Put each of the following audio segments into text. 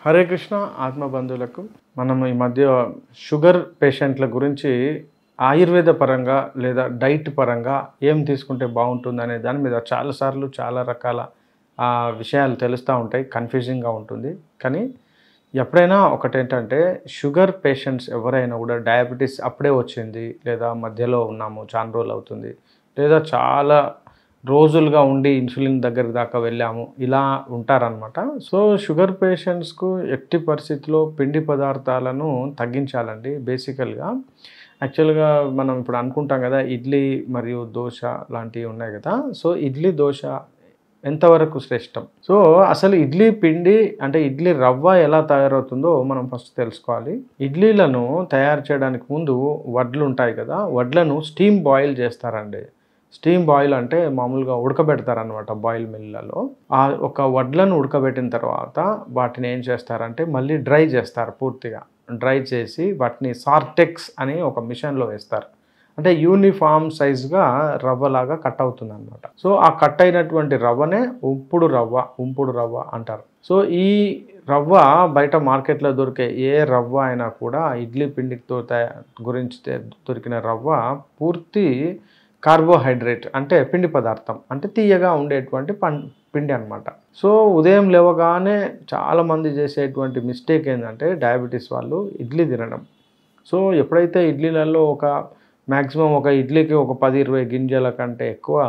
హరే కృష్ణ ఆత్మబంధువులకు మనం ఈ మధ్య షుగర్ పేషెంట్ల గురించి ఆయుర్వేద పరంగా లేదా డైట్ పరంగా ఏం తీసుకుంటే బాగుంటుంది అనే దాని మీద చాలాసార్లు చాలా రకాల విషయాలు తెలుస్తూ ఉంటాయి. కన్ఫ్యూజింగ్గా ఉంటుంది. కానీ ఎప్పుడైనా ఒకటేంటంటే షుగర్ పేషెంట్స్ ఎవరైనా కూడా డయాబెటీస్ అప్పుడే వచ్చింది లేదా మధ్యలో ఉన్నాము చాలా రోజులు అవుతుంది లేదా చాలా రోజులుగా ఉండి ఇన్సులిన్ దగ్గర దాకా వెళ్ళాము ఇలా ఉంటారనమాట. సో షుగర్ పేషెంట్స్కు ఎట్టి పరిస్థితిలో పిండి పదార్థాలను తగ్గించాలండి. బేసికల్గా యాక్చువల్గా మనం ఇప్పుడు అనుకుంటాం కదా, ఇడ్లీ మరియు దోశ లాంటివి ఉన్నాయి కదా. సో ఇడ్లీ దోశ ఎంతవరకు శ్రేష్టం? సో అసలు ఇడ్లీ పిండి అంటే ఇడ్లీ రవ్వ ఎలా తయారవుతుందో మనం ఫస్ట్ తెలుసుకోవాలి. ఇడ్లీలను తయారు చేయడానికి ముందు వడ్లు ఉంటాయి కదా, వడ్లను స్టీమ్ బాయిల్ చేస్తారండి. స్టీమ్ బాయిల్ అంటే మామూలుగా ఉడకబెడతారనమాట బాయిల్ మిల్లలో. ఒక వడ్లను ఉడకబెట్టిన తర్వాత వాటిని ఏం చేస్తారంటే మళ్ళీ డ్రై చేస్తారు. పూర్తిగా డ్రై చేసి వాటిని సార్టెక్స్ అని ఒక మిషన్లో వేస్తారు. అంటే యూనిఫామ్ సైజ్గా రవ్వలాగా కట్ అవుతుంది అనమాట. సో ఆ కట్ అయినటువంటి రవ్వనే ఉంపుడు రవ్వ అంటారు. సో ఈ రవ్వ బయట మార్కెట్లో దొరికే ఏ రవ్వ అయినా కూడా ఇడ్లీ పిండితో గురించి దొరికిన రవ్వ పూర్తి కార్బోహైడ్రేట్ అంటే పిండి పదార్థం, అంటే తీయగా ఉండేటువంటి పిండి అనమాట. సో ఉదయం లేవగానే చాలామంది చేసేటువంటి మిస్టేక్ ఏంటంటే డయాబెటీస్ వాళ్ళు ఇడ్లీ తినడం. సో ఎప్పుడైతే ఇడ్లీలలో మ్యాక్సిమం ఒక ఇడ్లీకి ఒక 10-20 గింజల కంటే ఎక్కువ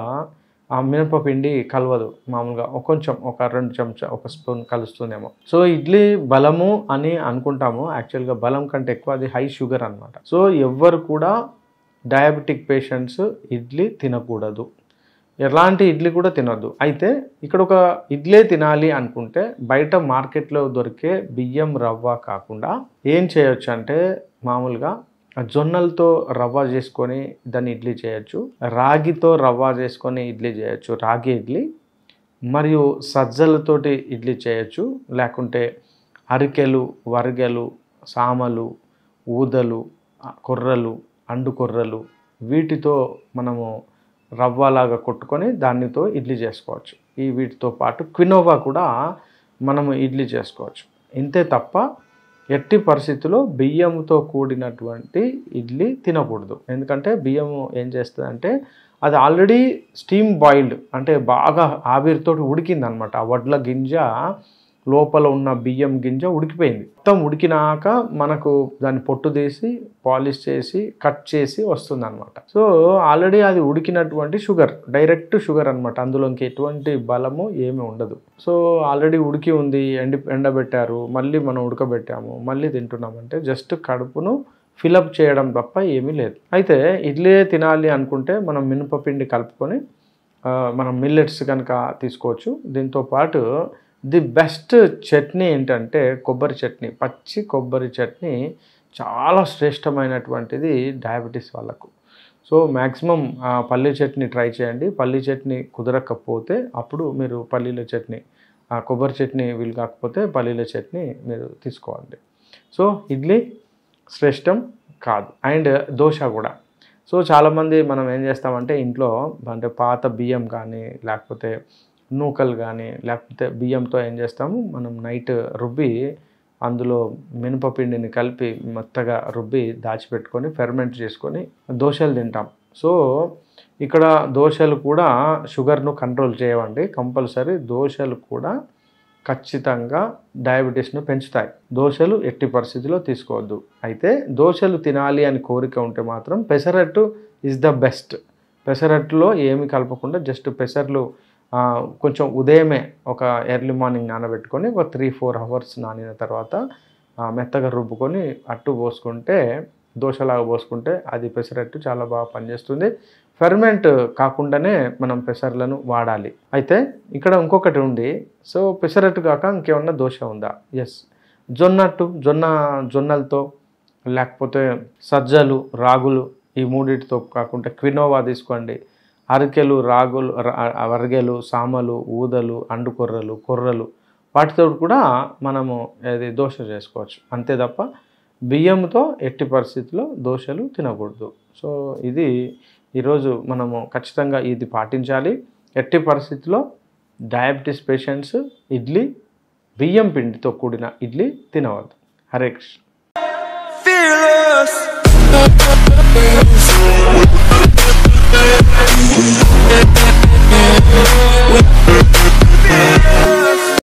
ఆ మినపపిండి కలవదు. మామూలుగా కొంచెం ఒక 2 చెంచా ఒక స్పూన్ కలుస్తుందేమో. సో ఇడ్లీ బలము అని అనుకుంటాము, యాక్చువల్గా బలం కంటే ఎక్కువ అది హై షుగర్ అనమాట. సో ఎవ్వరు కూడా డయాబెటిక్ పేషెంట్స్ ఇడ్లీ తినకూడదు, ఎలాంటి ఇడ్లీ కూడా తినొద్దు. అయితే ఇక్కడ ఒక ఇడ్లీ తినాలి అనుకుంటే బయట మార్కెట్లో దొరికే బియ్యం రవ్వ కాకుండా ఏం చేయొచ్చు అంటే మామూలుగా జొన్నలతో రవ్వ చేసుకొని దాన్ని ఇడ్లీ చేయొచ్చు, రాగితో రవ్వ చేసుకొని ఇడ్లీ చేయొచ్చు, రాగి ఇడ్లీ, మరియు సజ్జలతోటి ఇడ్లీ చేయొచ్చు, లేకుంటే అరికెలు, వరిగెలు, సామలు, ఊదలు, కొర్రలు, అండు కొర్రలు, వీటితో మనము రవ్వలాగా కొట్టుకొని దానితో ఇడ్లీ చేసుకోవచ్చు. వీటితో పాటు క్వినోవా కూడా మనము ఇడ్లీ చేసుకోవచ్చు. ఇంతే తప్ప ఎట్టి పరిస్థితుల్లో బియ్యంతో కూడినటువంటి ఇడ్లీ తినకూడదు. ఎందుకంటే బియ్యము ఏం చేస్తుందంటే అది ఆల్రెడీ స్టీమ్ బాయిల్డ్ అంటే బాగా ఆవిరితో ఉడికిందనమాట. ఆ వడ్ల గింజ లోపల ఉన్న బియ్యం గింజ ఉడికిపోయింది. మొత్తం ఉడికినాక మనకు దాన్ని పొట్టు తీసి పాలిష్ చేసి కట్ చేసి వస్తుంది అనమాట. సో ఆల్రెడీ అది ఉడికినటువంటి షుగర్, డైరెక్ట్ షుగర్ అనమాట. అందులోకి ఎటువంటి బలము ఏమి ఉండదు. సో ఆల్రెడీ ఉడికి ఉంది, ఎండబెట్టారు, మళ్ళీ మనం ఉడకబెట్టాము, మళ్ళీ తింటున్నామంటే జస్ట్ కడుపును ఫిలప్ చేయడం తప్ప ఏమీ లేదు. అయితే ఇడ్లీ తినాలి అనుకుంటే మనం మినపపిండి కలుపుకొని మనం మిల్లెట్స్ కనుక తీసుకోవచ్చు. దీంతో పాటు ది బెస్ట్ చట్నీ ఏంటంటే కొబ్బరి చట్నీ, పచ్చి కొబ్బరి చట్నీ చాలా శ్రేష్టమైనటువంటిది డయాబెటీస్ వాళ్ళకు. సో మ్యాక్సిమం పల్లీ చట్నీ ట్రై చేయండి. పల్లీ చట్నీ కుదరకపోతే అప్పుడు మీరు పల్లీల చట్నీ, కొబ్బరి చట్నీ వీలు కాకపోతే పల్లీల చట్నీ మీరు తీసుకోవాలి. సో ఇడ్లీ శ్రేష్టం కాదు. అండ్ దోశ కూడా. సో చాలామంది మనం ఏం చేస్తామంటే ఇంట్లో అంటే పాత బియ్యం కానీ లేకపోతే నూకలు కానీ లేకపోతే బియ్యంతో ఏం చేస్తాము, మనం నైట్ రుబ్బి అందులో మినపపిండిని కలిపి మెత్తగా రుబ్బి దాచిపెట్టుకొని ఫెర్మెంట్ చేసుకొని దోశలు తింటాం. సో ఇక్కడ దోశలు కూడా షుగర్ను కంట్రోల్ చేయవండి. కంపల్సరీ దోశలు కూడా ఖచ్చితంగా డయాబెటీస్ను పెంచుతాయి. దోశలు ఎట్టి పరిస్థితిలో తీసుకోవద్దు. అయితే దోశలు తినాలి అని కోరిక ఉంటే మాత్రం పెసరట్టు ఈజ్ ద బెస్ట్. పెసరట్టులో ఏమి కలపకుండా జస్ట్ పెసర్లు కొంచెం ఉదయమే ఒక ఎర్లీ మార్నింగ్ నానబెట్టుకొని ఒక 3-4 అవర్స్ నానిన తర్వాత మెత్తగా రుబ్బుకొని అట్టు పోసుకుంటే, దోశలాగా పోసుకుంటే అది పెసరట్టు చాలా బాగా పనిచేస్తుంది. ఫెర్మెంట్ కాకుండానే మనం పెసర్లను వాడాలి. అయితే ఇక్కడ ఇంకొకటి ఉంది. సో పెసరట్టు కాక ఇంకేమన్నా దోశ ఉందా? ఎస్, జొన్నలతో లేకపోతే సజ్జలు, రాగులు, ఈ మూడింటితో కాకుండా క్వినోవా తీసుకోండి. అరికెలు, రాగులు, వరిగెలు, సామలు, ఊదలు, అండు కొర్రలు వాటితో కూడా మనము దోశ చేసుకోవచ్చు. అంతే తప్ప బియ్యంతో ఎట్టి పరిస్థితుల్లో దోశలు తినకూడదు. సో ఇది ఈరోజు మనము ఖచ్చితంగా ఇది పాటించాలి. ఎట్టి పరిస్థితుల్లో డయాబెటీస్ పేషెంట్స్ ఇడ్లీ బియ్యం పిండితో కూడిన ఇడ్లీ తినవద్దు. హరే కృష్ణ. Fearless.